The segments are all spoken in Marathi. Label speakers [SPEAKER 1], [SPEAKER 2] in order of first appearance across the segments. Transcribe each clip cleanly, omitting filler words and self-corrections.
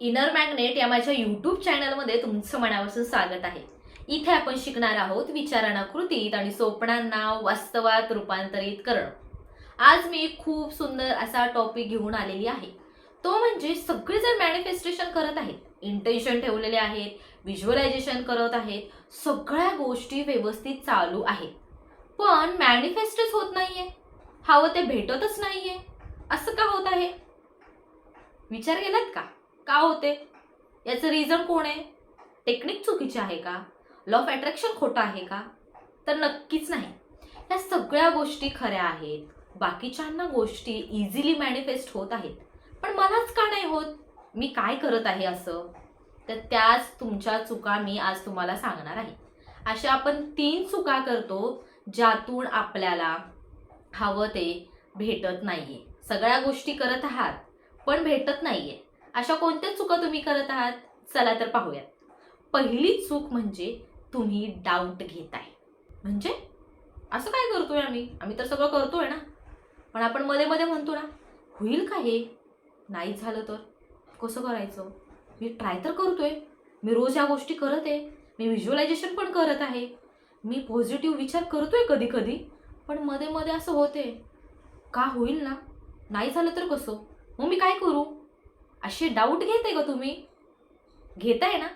[SPEAKER 1] इनर मॅग्नेट या माझ्या यूट्यूब चॅनलमध्ये तुमचं मनापासून स्वागत आहे. इथे आपण शिकणार आहोत विचारांना कृतीत आणि स्वप्नांना वास्तवात रूपांतरित करणं. आज मी खूप सुंदर असा टॉपिक घेऊन आलेली आहे. तो म्हणजे सगळेजण मॅनिफेस्टेशन करत आहेत, इंटेन्शन ठेवलेले आहेत, व्हिज्युअलायझेशन करत आहेत, सगळ्या गोष्टी व्यवस्थित चालू आहेत, पण मॅनिफेस्टच होत नाहीये, हवं ते भेटतच नाहीये. असं का होत आहे? विचार केलात का? का होते? याचं रिझन कोण आहे? टेक्निक चुकीची आहे का? लॉ ऑफ अट्रॅक्शन खोटं आहे का? तर नक्कीच नाही. या सगळ्या गोष्टी खऱ्या आहेत. बाकीच्यांना गोष्टी इझिली मॅनिफेस्ट होत आहेत, पण मलाच का नाही होत? मी काय करत आहे असं? तर त्याच तुमच्या चुका मी आज तुम्हाला सांगणार आहे. अशा आपण 3 चुका करतो ज्यातून आपल्याला हवं ते भेटत नाहीये. सगळ्या गोष्टी करत आहात पण भेटत नाहीये. अशा कोणत्या चुका तुम्ही करत आहात? चला तर पाहूयात. पहिली चूक म्हणजे तुम्ही डाऊट घेताय. म्हणजे असं काय करतोय आम्ही तर सगळं करतोय ना. पण आपण मध्ये मध्ये म्हणतो ना, होईल का हे? नाही झालं तर कसं करायचं? मी ट्राय तर करतोय, मी रोज या गोष्टी करत आहे, मी व्हिज्युअलायझेशन पण करत आहे, मी पॉझिटिव्ह विचार करतोय कधी कधी, पण मध्ये मध्ये असं होते, का होईल ना, नाही झालं तर कसं, मग मी काय करू? असे डाऊट घेताय का तुम्ही? घेताय ना?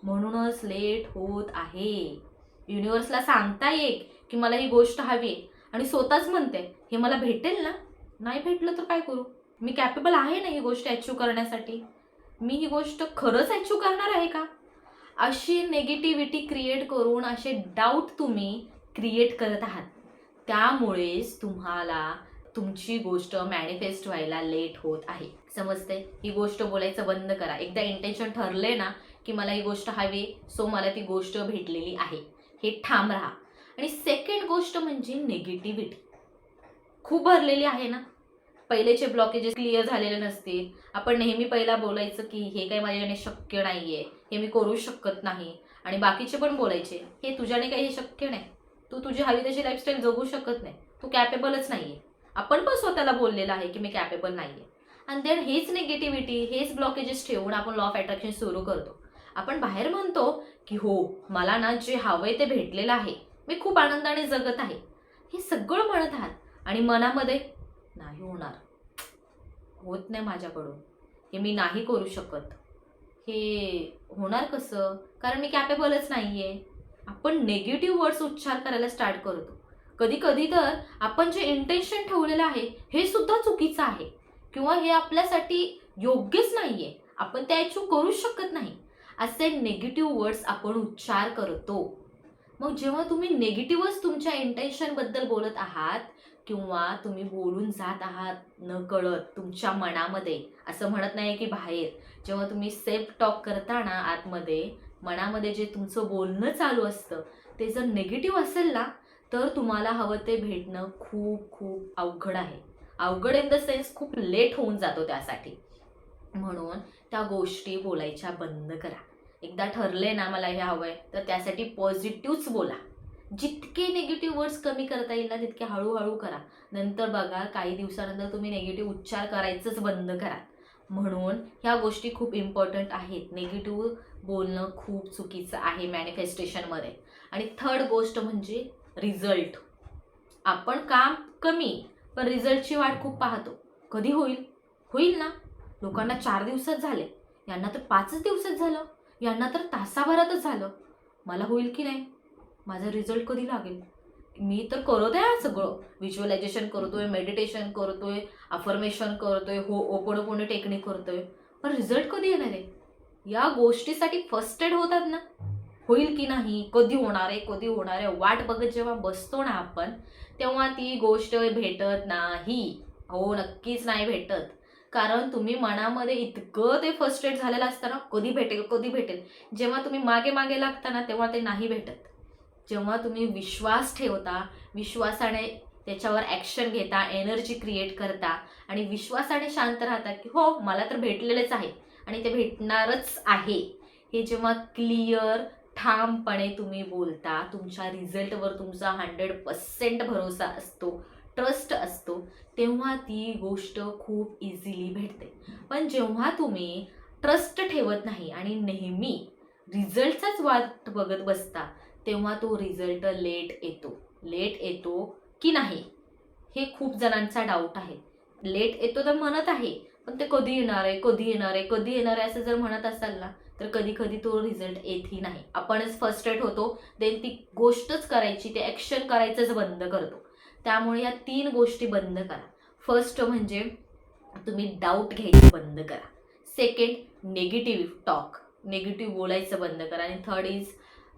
[SPEAKER 1] म्हणूनच लेट होत आहे. युनिव्हर्सला सांगताय की मला ही गोष्ट हवी आहे आणि स्वतःच म्हणते हे मला भेटेल ना, नाही भेटलं तर काय करू? मी कॅपेबल आहे ना ही गोष्ट अचीव्ह करण्यासाठी? मी ही गोष्ट खरंच अचीव्ह करणार आहे का? अशी नेगेटिव्हिटी क्रिएट करून असे डाऊट तुम्ही क्रिएट करत आहात. त्यामुळेच तुम्हाला तुमची गोष्ट मॅनिफेस्ट व्हायला लेट होत आहे. समजते? ही गोष्ट बोलायचं बंद करा. एकदा इंटेन्शन ठरले ना की मला ही गोष्ट हवी, सो मला ती गोष्ट भेटलेली आहे, हे ठाम राहा. आणि सेकंड गोष्ट म्हणजे निगेटिव्हिटी खूप भरलेली आहे ना. पहिलेचे ब्लॉकेजेस क्लिअर झालेले नसतील. आपण नेहमी पहिला बोलायचं की हे काही माझ्याने शक्य नाहीये, हे मी करू शकत नाही. आणि बाकीचे पण बोलायचे हे तुझ्याने काही शक्य नाही, तू तुझी हवी तशी लाईफस्टाईल जगू शकत नाही, तू कॅपेबलच नाहीये. आपण पण स्वतःला बोललेलं आहे की मी कॅपेबल नाहीये. आणि देन हेच निगेटिव्हिटी, हेच ब्लॉकेजेस ठेवून आपण लॉ ऑफ अट्रॅक्शन सुरू करतो. आपण बाहेर म्हणतो की हो, मला ना जे हवंय ते भेटलेलं आहे, मी खूप आनंदाने जगत आहे, हे सगळं म्हणत आहात. आणि मनामध्ये नाही होणार, होत नाही माझ्याकडून, हे मी नाही करू शकत, हे होणार कसं, कारण मी कॅपेबलच नाहीये. आपण नेगेटिव्ह वर्ड्स उच्चार करायला स्टार्ट करतो. कधी कधी तर आपण जे इंटेन्शन ठेवलेलं आहे हे सुद्धा चुकीचं आहे, किंवा हे आपल्यासाठी योग्यच नाहीये, आपण ते अचीव्ह करू शकत नाही, असे नेगेटिव्ह वर्ड्स आपण उच्चार करतो. मग जेव्हा तुम्ही नेगेटिव्हच तुमच्या इंटेन्शन बद्दल बोलत आहात, किंवा तुम्ही बोलून जात आहात न कळत तुमच्या मनामध्ये, असं म्हणत नाही की बाहेर, जेव्हा तुम्ही सेल्फ टॉक करता ना, आतमध्ये मनामध्ये जे तुमचं बोलणं चालू असतं ते जर नेगेटिव्ह असेल ना, तर तुम्हाला हवं ते भेटणं खूप खूप अवघड आहे. अवघड इन द सेन्स खूप लेट होऊन जातो त्यासाठी. म्हणून त्या गोष्टी बोलायच्या बंद करा. एकदा ठरले ना मला हे हवंय, तर त्यासाठी पॉझिटिव्हच बोला. जितके निगेटिव्ह वर्ड्स कमी करता येईल ना तितके हळूहळू करा. नंतर बघा काही दिवसानंतर तुम्ही निगेटिव्ह उच्चार करायचंच बंद करा. म्हणून ह्या गोष्टी खूप इम्पॉर्टंट आहेत. निगेटिव्ह बोलणं खूप चुकीचं आहे मॅनिफेस्टेशनमध्ये. आणि थर्ड गोष्ट म्हणजे रिझल्ट. आपण काम कमी पण रिझल्टची वाट खूप पाहतो. कधी होईल? होईल ना. लोकांना 4 दिवसात झाले, यांना तर 5च दिवसात झालं, यांना तर तासाभरातच झालं. मला होईल की नाही? माझा रिझल्ट कधी लागेल? मी तर करत आहे सगळं, व्हिज्युअलायझेशन करतोय, मेडिटेशन करतोय, अफर्मेशन करतोय, हो ओपन टेक्निक करतोय, पण रिझल्ट कधी येणार आहे? या गोष्टीसाठी फर्स्टेड होतात ना. होईल की नाही, कधी होणार आहे, कधी होणार आहे, वाट बघत जेव्हा बसतो ना आपण, तेव्हा ती गोष्ट भेटत नाही. हो, नक्कीच नाही भेटत. कारण तुम्ही मनामध्ये इतकं ते फर्स्टेड झालेलं असतं ना, कधी भेटेल कधी भेटेल. जेव्हा तुम्ही मागे मागे लागता ना, तेव्हा ते नाही भेटत. जेव्हा तुम्ही विश्वास ठेवता, विश्वासाने त्याच्यावर ॲक्शन घेता, एनर्जी क्रिएट करता आणि विश्वासाने शांत राहता की हो, मला तर भेटलेलेच आहे आणि ते भेटणारच आहे, हे जेव्हा क्लिअर ठामपणे तुम्ही बोलता, तुमच्या रिझल्टवर तुमचा 100% भरोसा असतो, ट्रस्ट असतो, तेव्हा ती गोष्ट खूप इझिली भेटते. पण जेव्हा तुम्ही ट्रस्ट ठेवत नाही आणि नेहमी रिझल्टचाच वाट बघत बसता, तेव्हा तो रिझल्ट लेट येतो की नाही, हे खूप जणांचा डाऊट आहे. लेट येतो तर म्हणत आहे, पण ते कधी येणार आहे, कधी येणार आहे, कधी येणार आहे असं जर म्हणत असाल ना, तर कधी कधी तो रिझल्ट येतही नाही. आपणच फ्रस्ट्रेट होतो, देन ती गोष्टच करायची, ते ॲक्शन करायचंच बंद करतो. त्यामुळे या 3 गोष्टी बंद करा. फर्स्ट म्हणजे तुम्ही डाऊट घ्यायचं बंद करा. सेकंड, निगेटिव्ह बोलायचं बंद करा. आणि थर्ड इज,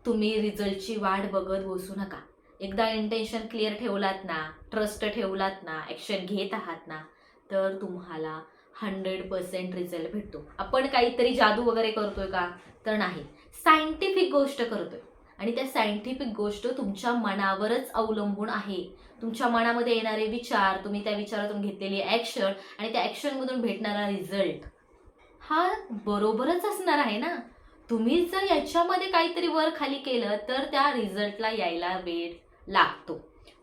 [SPEAKER 1] तुम्ही रिझल्टची वाट बघत बसू नका. एकदा इंटेन्शन क्लिअर ठेवलात ना, ट्रस्ट ठेवलात ना, ॲक्शन घेत आहात ना, तर तुम्हाला 100% रिझल्ट भेटतो. आपण काहीतरी जादू वगैरे करतोय का, तर नाही. सायंटिफिक गोष्ट करतोय आणि त्या सायंटिफिक गोष्ट तुमच्या मनावरच अवलंबून आहे. तुमच्या मनामध्ये येणारे विचार, तुम्ही त्या विचारातून घेतलेली ॲक्शन आणि त्या ॲक्शनमधून भेटणारा रिझल्ट हा बरोबरच असणार आहे ना. तुम्ही जर याच्यामध्ये काहीतरी वर खाली केलं तर त्या रिझल्टला यायला वेळ लागतो.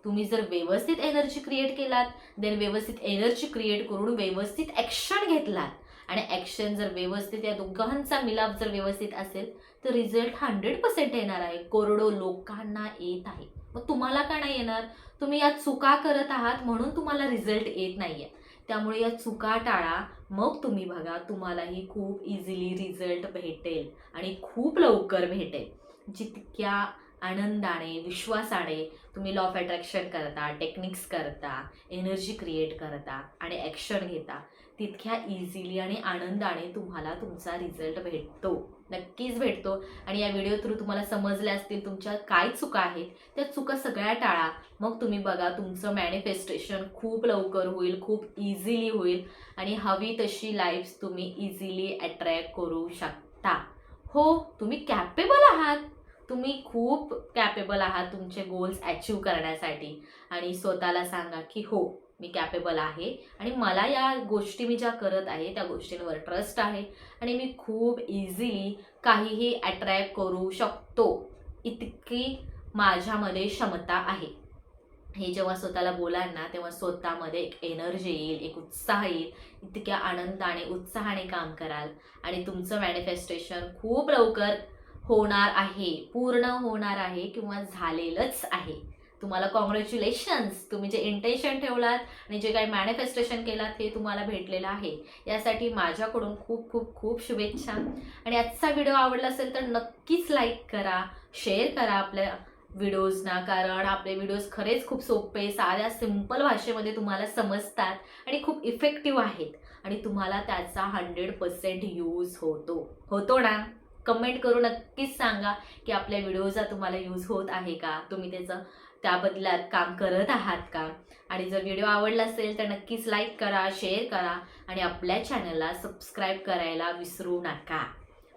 [SPEAKER 1] तुम्ही जर व्यवस्थित एनर्जी क्रिएट केलात, देन व्यवस्थित एनर्जी क्रिएट करून व्यवस्थित ॲक्शन घेतलात आणि ॲक्शन जर व्यवस्थित, या दोघांचा मिलाप जर व्यवस्थित असेल, तर रिझल्ट 100% येणार आहे. करोडो लोकांना येत आहे. मग तुम्हाला का नाही येणार? तुम्ही या चुका करत आहात म्हणून तुम्हाला रिझल्ट येत नाहीये. त्यामुळे या चुका टाळा. मग तुम्ही बघा, तुम्हालाही खूप इझिली रिझल्ट भेटेल आणि खूप लवकर भेटेल. जितक्या आनंदाने, विश्वासाने तुम्ही लॉ ऑफ अट्रॅक्शन करता, टेक्निक्स करता, एनर्जी क्रिएट करता आणि ॲक्शन घेता, तितक्या इझिली आणि आनंदाने तुम्हाला तुमचा रिझल्ट भेटतो. नक्कीच भेटतो. आणि या व्हिडिओ थ्रू तुम्हाला समजल्या असतील तुमच्या काय चुका आहेत, त्या चुका सगळ्या टाळा. मग तुम्ही बघा, तुमचं मॅनिफेस्टेशन खूप लवकर होईल, खूप इझिली होईल आणि हवी तशी लाईफ तुम्ही इझिली अट्रॅक्ट करू शकता. हो, तुम्ही कॅपेबल आहात. तुम्ही खूप कॅपेबल आहात तुमचे गोल्स अचीव करण्यासाठी. आणि स्वतःला सांगा की हो, मी कॅपेबल आहे आणि मला या गोष्टी मी ज्या करत आहे त्या गोष्टींवर ट्रस्ट आहे आणि मी खूप इझिली काहीही अट्रॅक्ट करू शकतो, इतकी माझ्यामध्ये क्षमता आहे. हे जेव्हा स्वतःला बोलाल ना, तेव्हा स्वतःमध्ये एक एनर्जी येईल, एक उत्साह येईल. इतक्या आनंदाने, उत्साहाने काम कराल आणि तुमचं मॅनिफेस्टेशन खूप लवकर होणार आहे, पूर्ण होणार आहे किंवा झालेलंच आहे. तुम्हाला कॉंग्रॅच्युलेशन्स. तुम्ही जे इंटेन्शन ठेवलात आणि जे काही मॅनिफेस्टेशन केलात ते तुम्हाला भेटलेलं आहे. यासाठी माझ्याकडून खूप खूप खूप शुभेच्छा. आणि आजचा व्हिडिओ आवडला असेल तर नक्कीच लाईक करा, शेअर करा आपल्या व्हिडिओजना, कारण आपले व्हिडिओज खरेच खूप सोपे, साध्या सिंपल भाषेमध्ये तुम्हाला समजतात आणि खूप इफेक्टिव्ह आहेत आणि तुम्हाला त्याचा 100% यूज होतो ना. कमेंट करून नक्कीच सांगा की आपल्या व्हिडिओचा तुम्हाला यूज होत आहे का, तुम्ही त्या बदल्यात काम करत आहात का. आणि जर व्हिडिओ आवडला असेल तर नक्कीच लाईक करा, शेअर करा आणि आपल्या चॅनलला सबस्क्राईब करायला विसरू नका.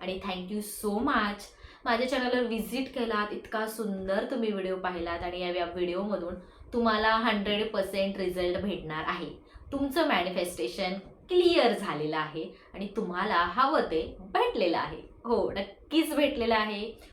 [SPEAKER 1] आणि थँक्यू सो मच. माझ्या चॅनलवर व्हिजिट केलात, इतका सुंदर तुम्ही व्हिडिओ पाहिलात आणि या व्हिडिओमधून तुम्हाला 100% रिझल्ट भेटणार आहे. तुमचं मॅनिफेस्टेशन क्लिअर झालेलं आहे आणि तुम्हाला हवं ते भेटलेलं आहे. हो, नक्कीच भेटलेलं आहे.